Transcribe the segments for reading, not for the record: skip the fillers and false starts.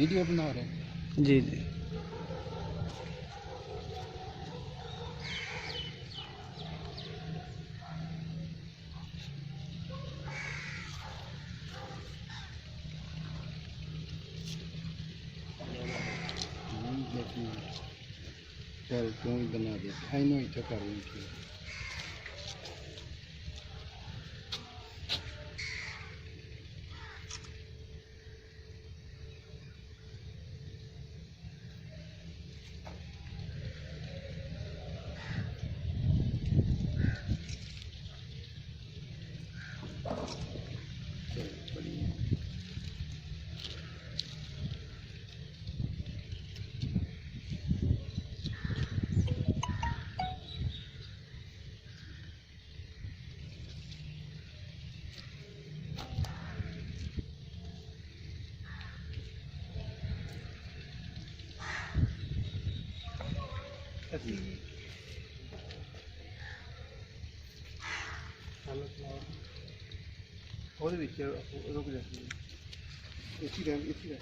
Video बना रहे हैं। जी जी। चल तू ही बना दे, इनू इतना कर ली थी। ਉਹਦੇ ਵਿੱਚ ਰੁਕ ਜਾ, ਇੱਥੇ ਰਹਿ ਇੱਥੇ ਰਹਿ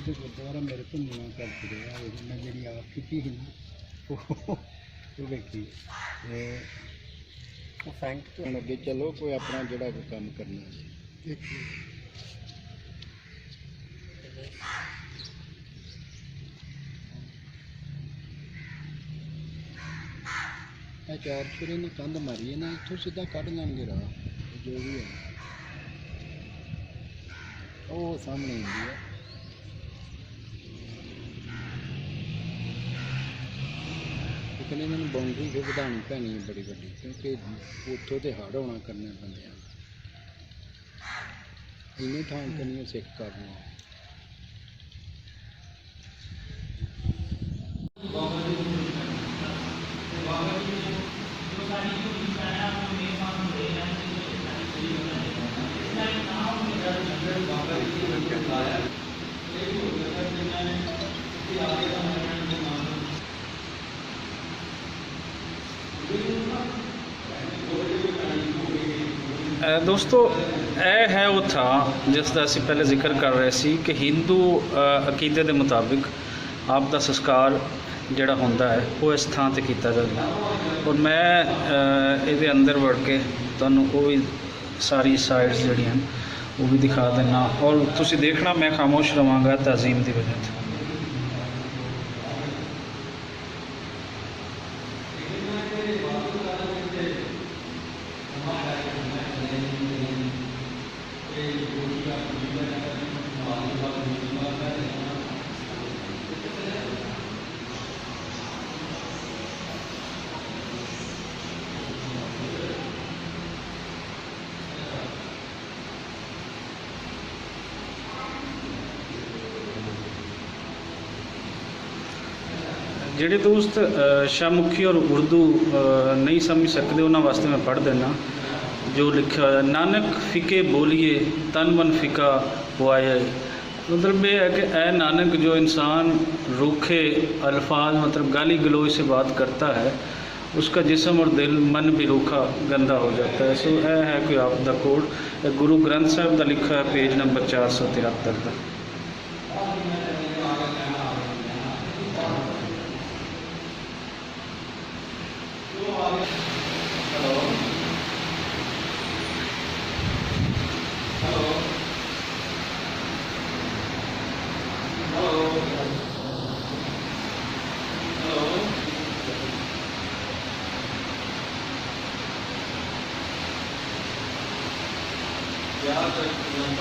गुरुद्वारा मेरे को नुआ कर दिया। मैं जी आप की थी ना वो देखी अगे चलो कोई अपना जोड़ा कोई काम करना। चार छुरे ने कंध मारी है ना, इतों सीधा कढ़ लेंगे राह जो भी है वो सामने आती है। लेकिन इन्होंने बाउंड्री फिर बढ़ानी पैनी है बड़ी बड़ी, क्योंकि उतों तो हड़ होना करने बंद इन्हें थान करनी सिख करना। दोस्तों ਇਹ ਹੈ ਉਹ ਥਾਂ ਜਿਸ ਦਾ ਅਸੀਂ ਪਹਿਲੇ ਜ਼ਿਕਰ ਕਰ ਰਹੇ ਸੀ ਕਿ ਹਿੰਦੂ ਅਕੀਦੇ ਦੇ ਮੁਤਾਬਿਕ ਆਪ ਦਾ ਸੰਸਕਾਰ ਜਿਹੜਾ ਹੁੰਦਾ ਹੈ ਉਹ ਇਸ ਥਾਂ ਤੇ ਕੀਤਾ ਜਾਂਦਾ ਔਰ ਮੈਂ ਇਹਦੇ ਅੰਦਰ ਵੜ ਕੇ ਤੁਹਾਨੂੰ ਉਹ ਵੀ ਸਾਰੀ ਸਾਈਡਸ ਜਿਹੜੀਆਂ ਉਹ ਵੀ ਦਿਖਾ ਦੇਣਾ ਔਰ ਤੁਸੀਂ ਦੇਖਣਾ ਮੈਂ ਖਾਮੋਸ਼ ਰਵਾਂਗਾ ਤਾਜ਼ੀਮ ਦੀ ਵਜ੍ਹਾ ਤੋਂ। ਜਿਹੜੇ ਦੋਸਤ ਸ਼ਾਹਮੁਖੀ ਔਰ ਉਰਦੂ ਨਹੀਂ ਸਮਝ ਸਕਦੇ ਉਹਨਾਂ ਵਾਸਤੇ ਮੈਂ ਪੜ੍ਹ ਦੇਣਾ ਜੋ ਲਿਖਿਆ ਹੋਇਆ। ਨਾਨਕ ਫਿਕੇ ਬੋਲੀਏ ਤਨ ਮਨ ਫਿਕਾ ਪੁਆਏ, मतलब ये है कि ए नानक जो इंसान रूखे अल्फाज मतलब गाली गलोच से बात करता है उसका जिस्म और दिल मन भी रूखा गंदा हो जाता है। सो यह है कोई आप दा कोड गुरु ग्रंथ साहब का लिखा है पेज नंबर 473 का।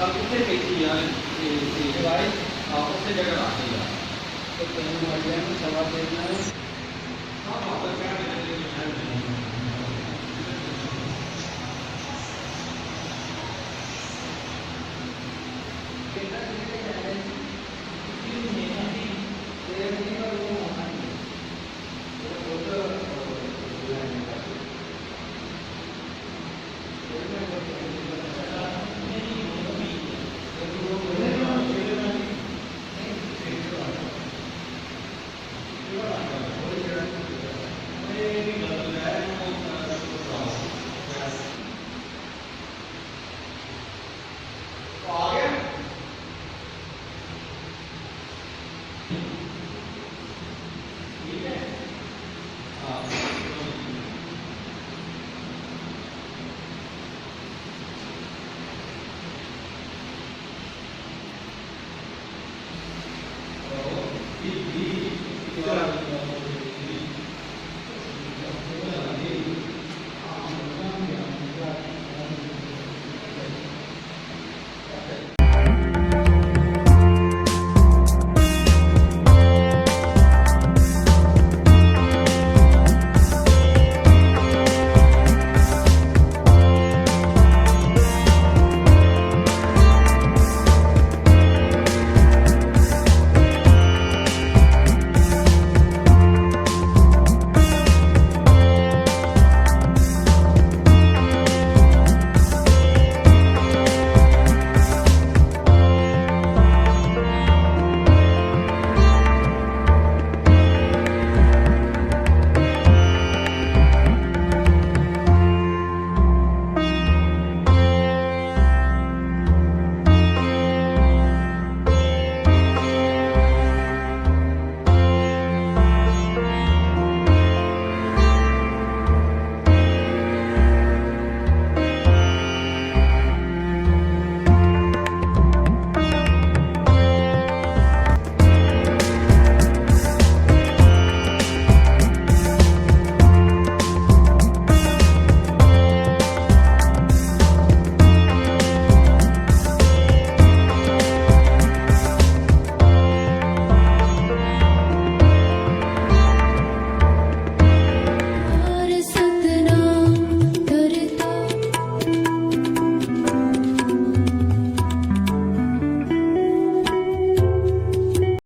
कितने देखी यार उससे जगह आती है तो सवा देना ਵੀ